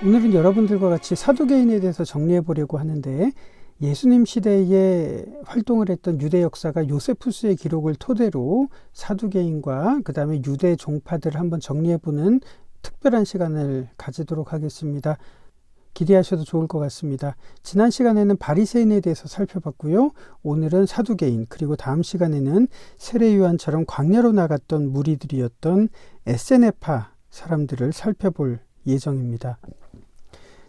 오늘은 여러분들과 같이 사두개인에 대해서 정리해 보려고 하는데, 예수님 시대에 활동을 했던 유대 역사가 요세푸스의 기록을 토대로 사두개인과 그 다음에 유대 종파들을 한번 정리해 보는 특별한 시간을 가지도록 하겠습니다. 기대하셔도 좋을 것 같습니다. 지난 시간에는 바리새인에 대해서 살펴봤고요. 오늘은 사두개인, 그리고 다음 시간에는 세례 요한처럼 광야로 나갔던 무리들이었던 에세네파 사람들을 살펴볼 예정입니다.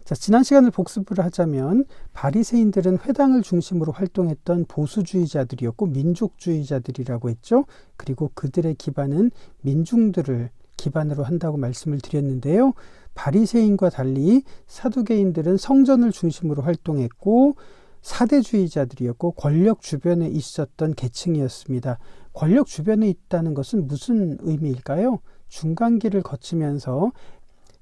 자, 지난 시간을 복습을 하자면 바리새인들은 회당을 중심으로 활동했던 보수주의자들이었고 민족주의자들이라고 했죠. 그리고 그들의 기반은 민중들을 기반으로 한다고 말씀을 드렸는데요. 바리새인과 달리 사두개인들은 성전을 중심으로 활동했고 사대주의자들이었고 권력 주변에 있었던 계층이었습니다. 권력 주변에 있다는 것은 무슨 의미일까요? 중간기를 거치면서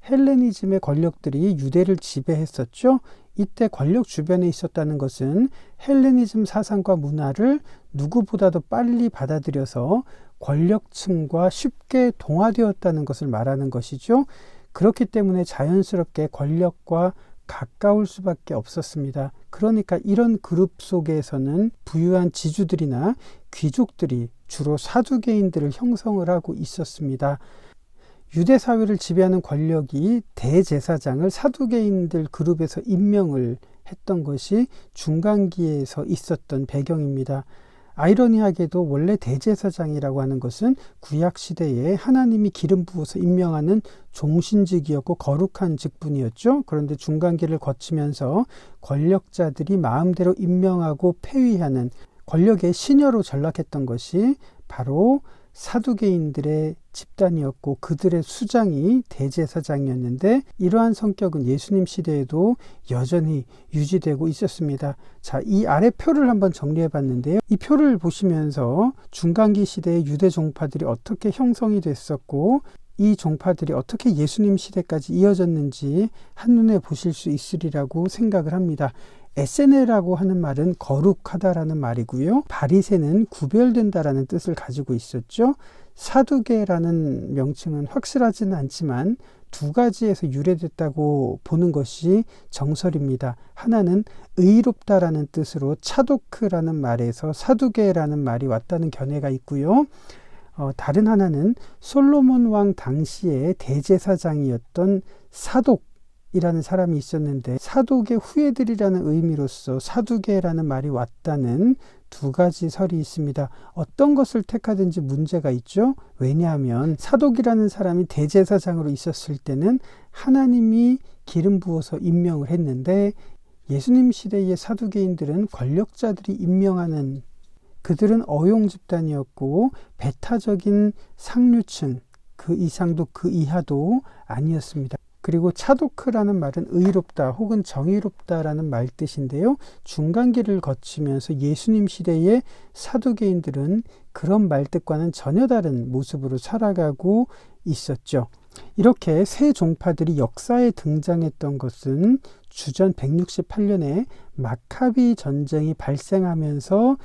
헬레니즘의 권력들이 유대를 지배했었죠. 이때 권력 주변에 있었다는 것은 헬레니즘 사상과 문화를 누구보다도 빨리 받아들여서 권력층과 쉽게 동화되었다는 것을 말하는 것이죠. 그렇기 때문에 자연스럽게 권력과 가까울 수밖에 없었습니다. 그러니까 이런 그룹 속에서는 부유한 지주들이나 귀족들이 주로 사두개인들을 형성을 하고 있었습니다. 유대 사회를 지배하는 권력이 대제사장을 사두개인들 그룹에서 임명을 했던 것이 중간기에서 있었던 배경입니다. 아이러니하게도 원래 대제사장이라고 하는 것은 구약시대에 하나님이 기름 부어서 임명하는 종신직이었고 거룩한 직분이었죠. 그런데 중간기를 거치면서 권력자들이 마음대로 임명하고 폐위하는 권력의 시녀로 전락했던 것이 바로 사두개인들의 집단이었고 그들의 수장이 대제사장이었는데, 이러한 성격은 예수님 시대에도 여전히 유지되고 있었습니다. 자, 이 아래 표를 한번 정리해 봤는데요. 이 표를 보시면서 중간기 시대의 유대 종파들이 어떻게 형성이 됐었고 이 종파들이 어떻게 예수님 시대까지 이어졌는지 한눈에 보실 수 있으리라고 생각을 합니다. 에세네라고 하는 말은 거룩하다라는 말이고요. 바리새는 구별된다라는 뜻을 가지고 있었죠. 사두개라는 명칭은 확실하지는 않지만 두 가지에서 유래됐다고 보는 것이 정설입니다. 하나는 의롭다라는 뜻으로 차도크라는 말에서 사두개라는 말이 왔다는 견해가 있고요. 다른 하나는 솔로몬 왕 당시에 대제사장이었던 사독 이라는 사람이 있었는데 사독의 후예들이라는 의미로서 사두개라는 말이 왔다는 두 가지 설이 있습니다. 어떤 것을 택하든지 문제가 있죠. 왜냐하면 사독이라는 사람이 대제사장으로 있었을 때는 하나님이 기름 부어서 임명을 했는데, 예수님 시대의 사두개인들은 권력자들이 임명하는, 그들은 어용 집단이었고 배타적인 상류층, 그 이상도 그 이하도 아니었습니다. 그리고 차도크라는 말은 의롭다 혹은 정의롭다라는 말 뜻인데요. 중간기를 거치면서 예수님 시대의 사두개인들은 그런 말 뜻과는 전혀 다른 모습으로 살아가고 있었죠. 이렇게 세 종파들이 역사에 등장했던 것은 주전 168년에 마카비 전쟁이 발생하면서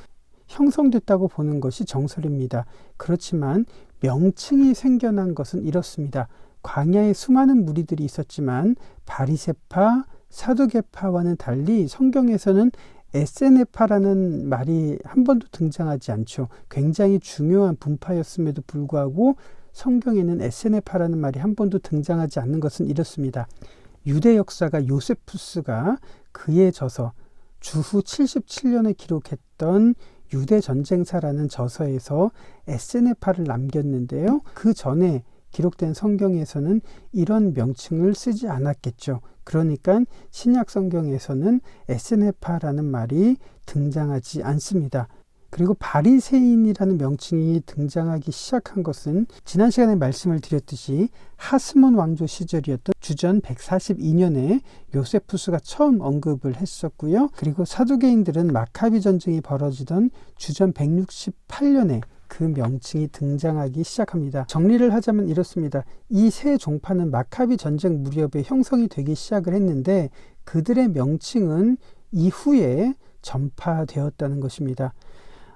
형성됐다고 보는 것이 정설입니다. 그렇지만 명칭이 생겨난 것은 이렇습니다. 광야에 수많은 무리들이 있었지만 바리새파, 사두개파와는 달리 성경에서는 에세네파라는 말이 한 번도 등장하지 않죠. 굉장히 중요한 분파였음에도 불구하고 성경에는 에세네파라는 말이 한 번도 등장하지 않는 것은 이렇습니다. 유대 역사가 요세푸스가 그의 저서 주후 77년에 기록했던 유대 전쟁사라는 저서에서 에세네파를 남겼는데요. 그 전에 기록된 성경에서는 이런 명칭을 쓰지 않았겠죠. 그러니까 신약 성경에서는 에세네파라는 말이 등장하지 않습니다. 그리고 바리새인이라는 명칭이 등장하기 시작한 것은 지난 시간에 말씀을 드렸듯이 하스몬 왕조 시절이었던 주전 142년에 요세푸스가 처음 언급을 했었고요. 그리고 사두개인들은 마카비 전쟁이 벌어지던 주전 168년에 그 명칭이 등장하기 시작합니다. 정리를 하자면 이렇습니다. 이 세 종파는 마카비 전쟁 무렵에 형성이 되기 시작을 했는데 그들의 명칭은 이후에 전파되었다는 것입니다.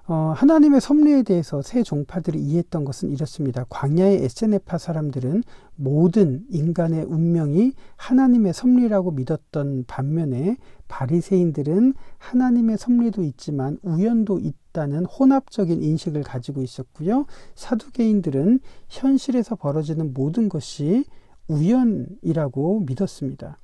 하나님의 섭리에 대해서 새 종파들이 이해했던 것은 이렇습니다. 광야의 에세네파 사람들은 모든 인간의 운명이 하나님의 섭리라고 믿었던 반면에 바리새인들은 하나님의 섭리도 있지만 우연도 있다는 혼합적인 인식을 가지고 있었고요. 사두개인들은 현실에서 벌어지는 모든 것이 우연이라고 믿었습니다.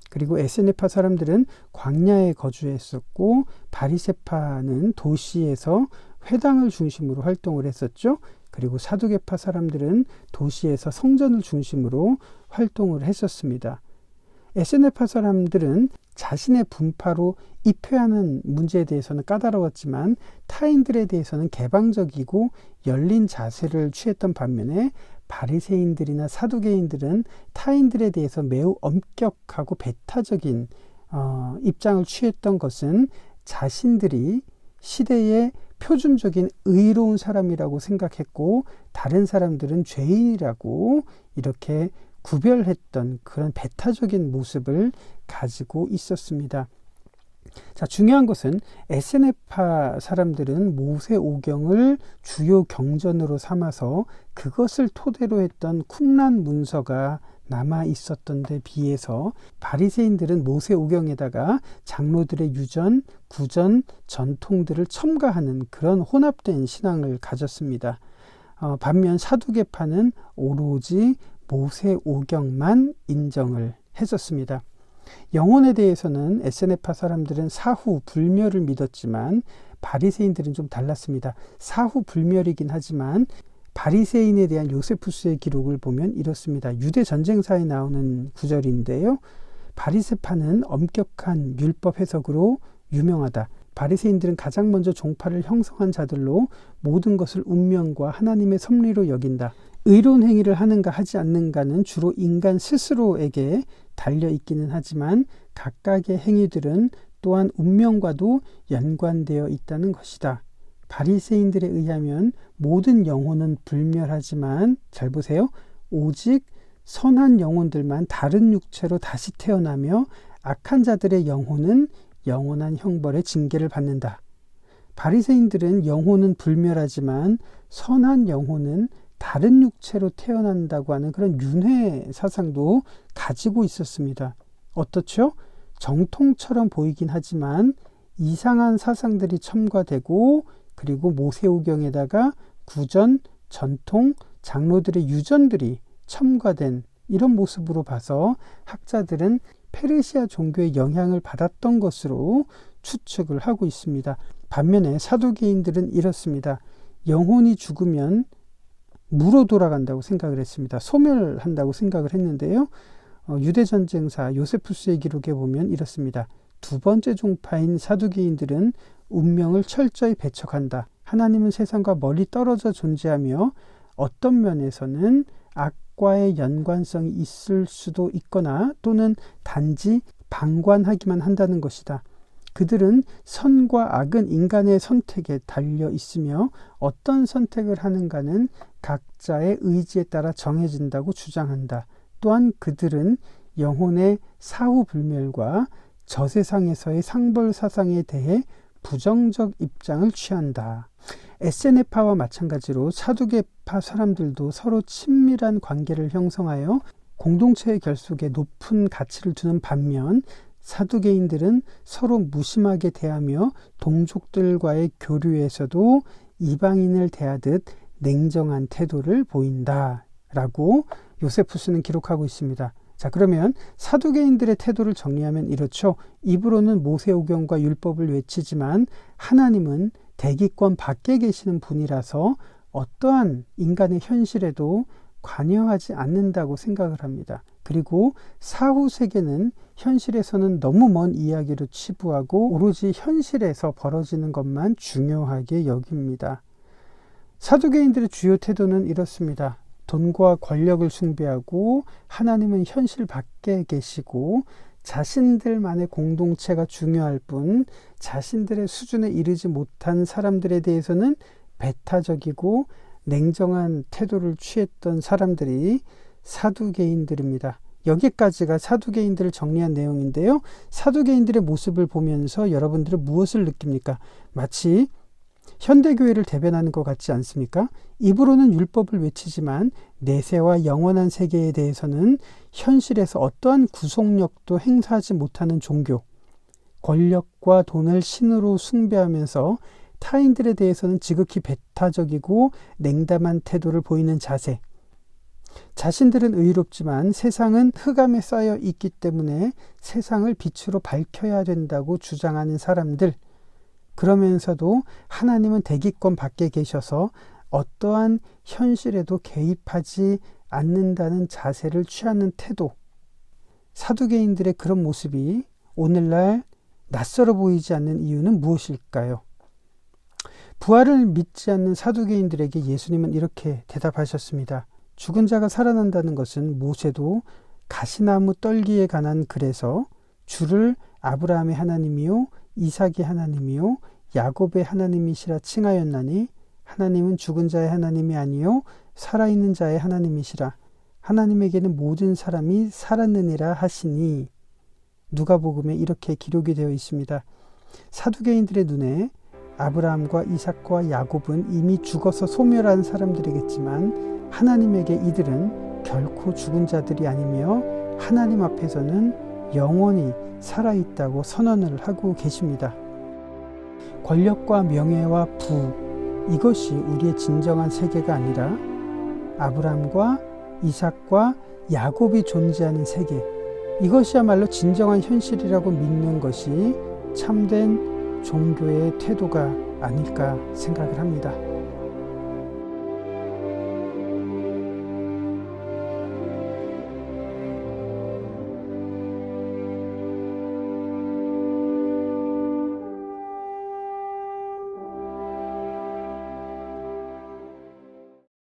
그리고 에세네파 사람들은 광야에 거주했었고 바리새파는 도시에서 회당을 중심으로 활동을 했었죠. 그리고 사두개파 사람들은 도시에서 성전을 중심으로 활동을 했었습니다. 에세네파 사람들은 자신의 분파로 입회하는 문제에 대해서는 까다로웠지만 타인들에 대해서는 개방적이고 열린 자세를 취했던 반면에 바리새인들이나 사두개인들은 타인들에 대해서 매우 엄격하고 배타적인 입장을 취했던 것은 자신들이 시대의 표준적인 의로운 사람이라고 생각했고 다른 사람들은 죄인이라고 이렇게 구별했던 그런 배타적인 모습을 가지고 있었습니다. 자, 중요한 것은 에세네파 사람들은 모세오경을 주요 경전으로 삼아서 그것을 토대로 했던 쿰란 문서가 남아 있었던 데 비해서 바리새인들은 모세오경에다가 장로들의 유전, 구전, 전통들을 첨가하는 그런 혼합된 신앙을 가졌습니다. 반면 사두개파는 오로지 모세오경만 인정을 했었습니다. 영혼에 대해서는 에세네파 사람들은 사후 불멸을 믿었지만 바리새인들은 좀 달랐습니다. 사후 불멸이긴 하지만 바리새인에 대한 요세푸스의 기록을 보면 이렇습니다. 유대 전쟁사에 나오는 구절인데요. 바리새파는 엄격한 율법 해석으로 유명하다. 바리새인들은 가장 먼저 종파를 형성한 자들로 모든 것을 운명과 하나님의 섭리로 여긴다. 의로운 행위를 하는가 하지 않는가는 주로 인간 스스로에게 달려 있기는 하지만 각각의 행위들은 또한 운명과도 연관되어 있다는 것이다. 바리새인들에 의하면 모든 영혼은 불멸하지만 잘 보세요. 오직 선한 영혼들만 다른 육체로 다시 태어나며 악한 자들의 영혼은 영원한 형벌의 징계를 받는다. 바리새인들은 영혼은 불멸하지만 선한 영혼은 다른 육체로 태어난다고 하는 그런 윤회 사상도 가지고 있었습니다. 어떻죠? 정통처럼 보이긴 하지만 이상한 사상들이 첨가되고 그리고 모세오경에다가 구전, 전통, 장로들의 유전들이 첨가된 이런 모습으로 봐서 학자들은 페르시아 종교의 영향을 받았던 것으로 추측을 하고 있습니다. 반면에 사두개인들은 이렇습니다. 영혼이 죽으면 무로 돌아간다고 생각을 했습니다. 소멸한다고 생각을 했는데요. 유대전쟁사 요세푸스의 기록에 보면 이렇습니다. 두 번째 종파인 사두개인들은 운명을 철저히 배척한다. 하나님은 세상과 멀리 떨어져 존재하며 어떤 면에서는 악과의 연관성이 있을 수도 있거나 또는 단지 방관하기만 한다는 것이다. 그들은 선과 악은 인간의 선택에 달려 있으며 어떤 선택을 하는가는 각자의 의지에 따라 정해진다고 주장한다. 또한 그들은 영혼의 사후불멸과 저세상에서의 상벌 사상에 대해 부정적 입장을 취한다. 에세네파와 마찬가지로 사두개파 사람들도 서로 친밀한 관계를 형성하여 공동체의 결속에 높은 가치를 두는 반면 사두개인들은 서로 무심하게 대하며 동족들과의 교류에서도 이방인을 대하듯 냉정한 태도를 보인다 라고 요세푸스는 기록하고 있습니다. 자, 그러면 사두개인들의 태도를 정리하면 이렇죠. 입으로는 모세오경과 율법을 외치지만 하나님은 대기권 밖에 계시는 분이라서 어떠한 인간의 현실에도 관여하지 않는다고 생각을 합니다. 그리고 사후 세계는 현실에서는 너무 먼 이야기로 치부하고 오로지 현실에서 벌어지는 것만 중요하게 여깁니다. 사두개인들의 주요 태도는 이렇습니다. 돈과 권력을 숭배하고 하나님은 현실 밖에 계시고 자신들만의 공동체가 중요할 뿐 자신들의 수준에 이르지 못한 사람들에 대해서는 배타적이고 냉정한 태도를 취했던 사람들이 사두개인들입니다. 여기까지가 사두개인들을 정리한 내용인데요. 사두개인들의 모습을 보면서 여러분들은 무엇을 느낍니까? 마치 현대교회를 대변하는 것 같지 않습니까? 입으로는 율법을 외치지만 내세와 영원한 세계에 대해서는 현실에서 어떠한 구속력도 행사하지 못하는 종교, 권력과 돈을 신으로 숭배하면서 타인들에 대해서는 지극히 배타적이고 냉담한 태도를 보이는 자세, 자신들은 의롭지만 세상은 흑암에 쌓여 있기 때문에 세상을 빛으로 밝혀야 된다고 주장하는 사람들, 그러면서도 하나님은 대기권 밖에 계셔서 어떠한 현실에도 개입하지 않는다는 자세를 취하는 태도, 사두개인들의 그런 모습이 오늘날 낯설어 보이지 않는 이유는 무엇일까요? 부활을 믿지 않는 사두개인들에게 예수님은 이렇게 대답하셨습니다. 죽은 자가 살아난다는 것은 모세도 가시나무 떨기에 관한 글에서 주를 아브라함의 하나님이요 이삭의 하나님이요 야곱의 하나님이시라 칭하였나니 하나님은 죽은 자의 하나님이 아니요 살아있는 자의 하나님이시라. 하나님에게는 모든 사람이 살았느니라 하시니, 누가복음에 이렇게 기록이 되어 있습니다. 사두개인들의 눈에 아브라함과 이삭과 야곱은 이미 죽어서 소멸한 사람들이겠지만 하나님에게 이들은 결코 죽은 자들이 아니며 하나님 앞에서는 영원히 살아있다고 선언을 하고 계십니다. 권력과 명예와 부, 이것이 우리의 진정한 세계가 아니라 아브라함과 이삭과 야곱이 존재하는 세계, 이것이야말로 진정한 현실이라고 믿는 것이 참된 종교의 태도가 아닐까 생각을 합니다.